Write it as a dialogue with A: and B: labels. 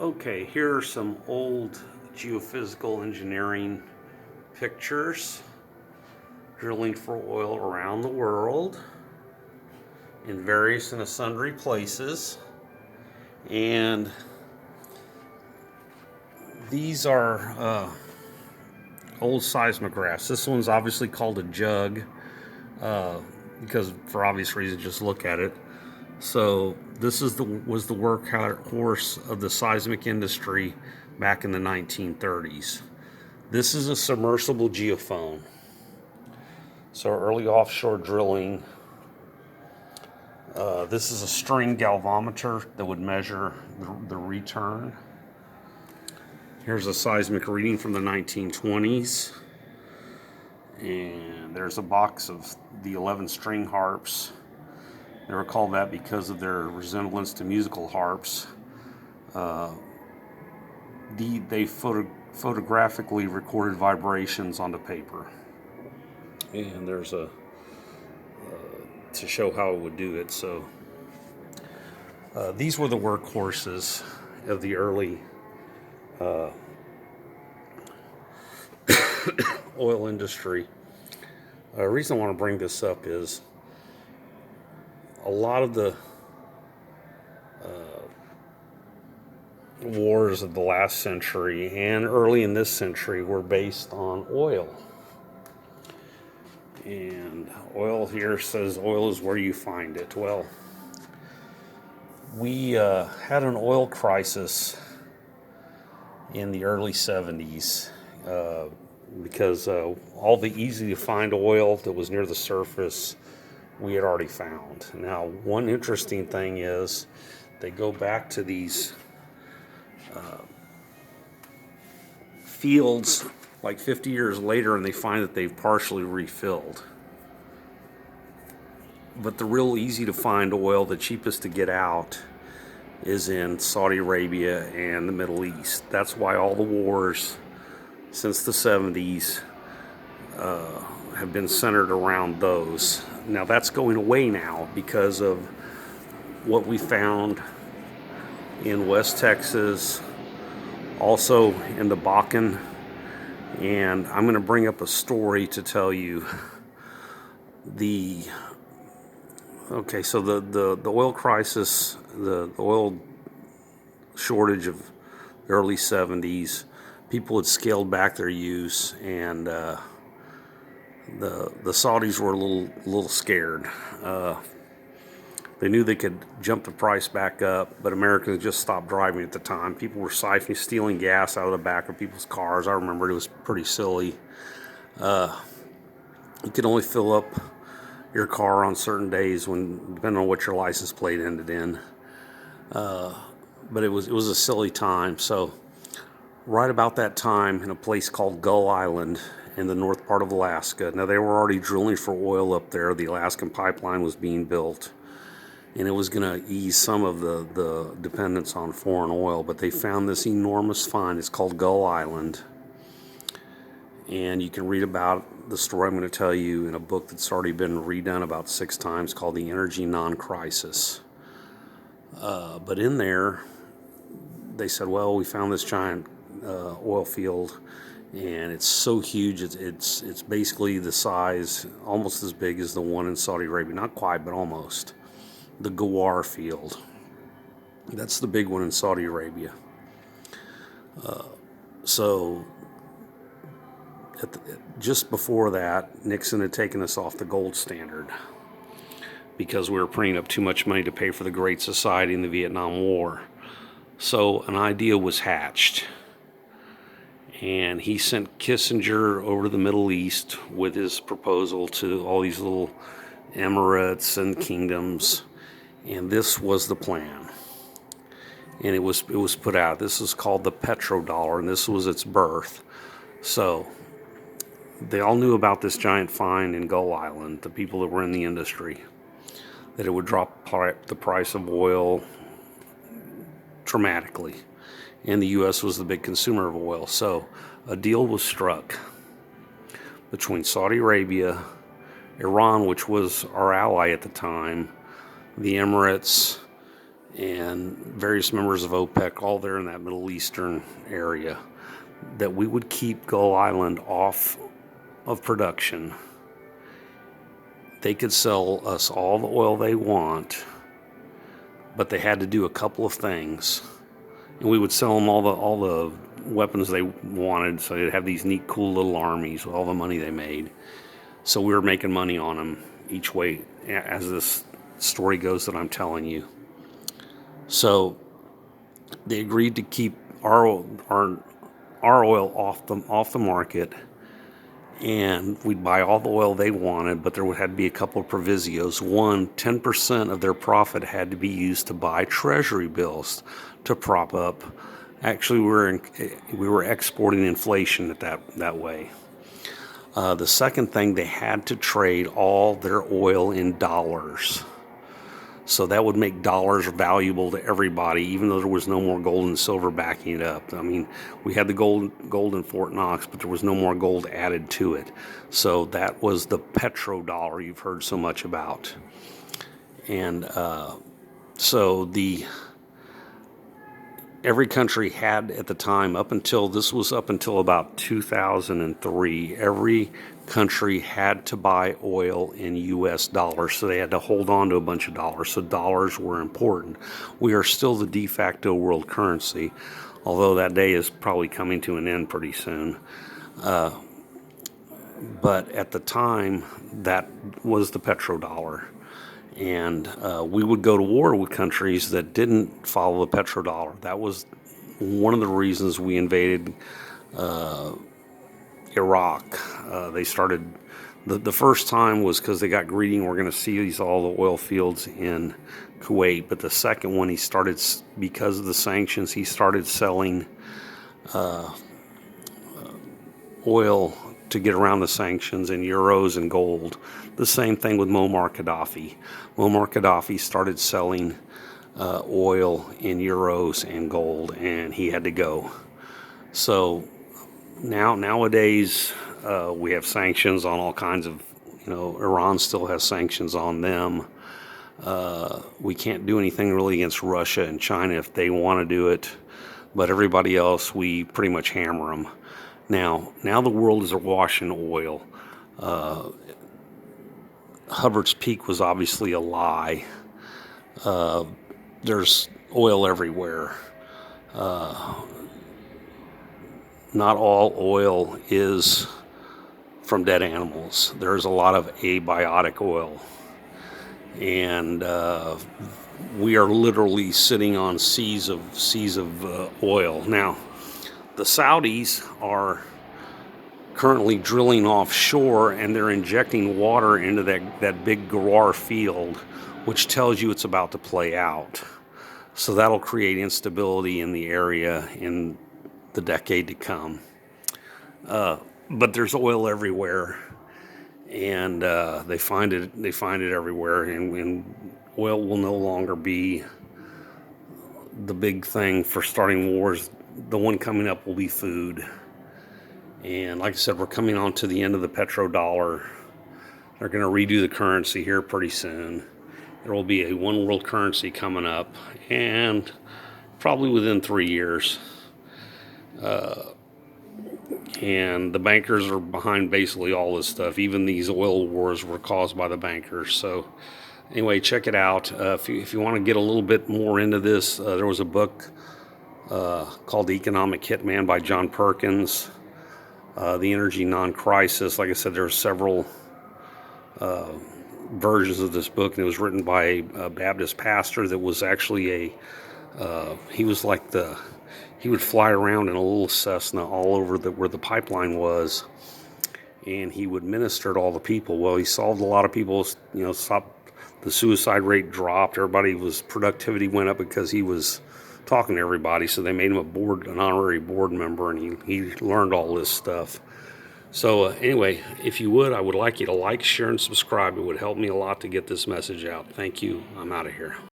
A: Okay, here are some old geophysical engineering pictures drilling for oil around the world in various and sundry places. And these are old seismographs. This one's obviously called a jug because for obvious reasons, just look at it. So this was the workhorse of the seismic industry back in the 1930s. This is a submersible geophone. So early offshore drilling. This is a string galvanometer that would measure the return. Here's a seismic reading from the 1920s. And there's a box of the 11 string harps. They were called that because of their resemblance to musical harps. They photographically recorded vibrations onto paper. And there's a to show how it would do it. So these were the workhorses of the early oil industry. The reason I want to bring this up is a lot of the wars of the last century and early in this century were based on oil. And oil here says oil is where you find it. Well, we had an oil crisis in the early 70s because all the easy to find oil that was near the surface we had already found. Now, one interesting thing is they go back to these fields like 50 years later and they find that they've partially refilled. But the real easy to find oil, the cheapest to get out, is in Saudi Arabia and the Middle East. That's why all the wars since the 70s have been centered around those. Now that's going away now because of what we found in West Texas, also in the Bakken. And I'm going to bring up a story to tell you so the oil crisis, the oil shortage of the early 70s, people had scaled back their use, and the Saudis were a little scared. They knew they could jump the price back up, but Americans just stopped driving at the time. People were stealing gas out of the back of people's cars. I remember it was pretty silly. You could only fill up your car on certain days depending on what your license plate ended in. But it was a silly time. So right about that time, in a place called Gull Island in the north part of Alaska. Now, they were already drilling for oil up there. The Alaskan pipeline was being built, and it was going to ease some of the dependence on foreign oil. But they found this enormous find. It's called Gull Island. And you can read about the story I'm going to tell you in a book that's already been redone about 6 times called The Energy Non-Crisis. But in there, they said, well, we found this giant oil field, and it's so huge. It's basically the size, almost as big as the one in Saudi Arabia. Not quite, but almost. The Ghawar field. That's the big one in Saudi Arabia. Just before that, Nixon had taken us off the gold standard because we were printing up too much money to pay for the Great Society in the Vietnam War. So an idea was hatched, and he sent Kissinger over to the Middle East with his proposal to all these little emirates and kingdoms, and this was the plan. And it was put out. This is called the petrodollar, and this was its birth. So they all knew about this giant find in Gull Island, the people that were in the industry, that it would drop the price of oil dramatically. And the U.S. was the big consumer of oil. So a deal was struck between Saudi Arabia, Iran, which was our ally at the time, the Emirates, and various members of OPEC, all there in that Middle Eastern area, that we would keep Gull Island off of production. They could sell us all the oil they want, but they had to do a couple of things. And we would sell them all the weapons they wanted, so they'd have these neat, cool little armies with all the money they made. So we were making money on them each way, as this story goes that I'm telling you. So they agreed to keep our oil off the market, and we'd buy all the oil they wanted, but there had to be a couple of provisos. One, 10% of their profit had to be used to buy treasury bills to prop up. Actually, we were exporting inflation that way. The second thing, they had to trade all their oil in dollars. So that would make dollars valuable to everybody, even though there was no more gold and silver backing it up. I mean, we had the gold in Fort Knox, but there was no more gold added to it. So that was the petrodollar you've heard so much about. And so every country had at the time, up until about 2003, every country had to buy oil in US dollars, so they had to hold on to a bunch of dollars. So dollars were important. We are still the de facto world currency, although that day is probably coming to an end pretty soon. But at the time, that was the petrodollar. And we would go to war with countries that didn't follow the petrodollar. That was one of the reasons we invaded Iraq. They started, the first time was because they got greedy and were going to seize all the oil fields in Kuwait. But the second one, because of the sanctions, he started selling oil to get around the sanctions in euros and gold. The same thing with Muammar Gaddafi. Muammar Gaddafi started selling oil in euros and gold, and he had to go. So nowadays we have sanctions on all kinds of, Iran still has sanctions on them. We can't do anything really against Russia and China if they want to do it, but everybody else, we pretty much hammer them. Now the world is awash in oil. Hubbard's Peak was obviously a lie. There's oil everywhere. Not all oil is from dead animals. There's a lot of abiotic oil. And we are literally sitting on seas of oil. Now, the Saudis are currently drilling offshore, and they're injecting water into that big Ghawar field, which tells you it's about to play out. So that'll create instability in the area in the decade to come. But there's oil everywhere, and they find it everywhere, and oil will no longer be the big thing for starting wars. The one coming up will be food. And like I said, we're coming on to the end of the petrodollar. They're going to redo the currency here pretty soon. There will be a one world currency coming up, and probably within 3 years. And the bankers are behind basically all this stuff. Even these oil wars were caused by the bankers. So anyway, check it out. If you want to get a little bit more into this, there was a book called The Economic Hitman by John Perkins. The Energy Non-Crisis. Like I said, there are several versions of this book, and it was written by a Baptist pastor that was actually he would fly around in a little Cessna all over where the pipeline was, and he would minister to all the people. Well, he solved a lot of people's, stopped the suicide rate, dropped, productivity went up because he was talking to everybody. So they made him an honorary board member, and he learned all this stuff. So anyway, if you would, I would like you to like, share, and subscribe. It would help me a lot to get this message out. Thank you. I'm out of here.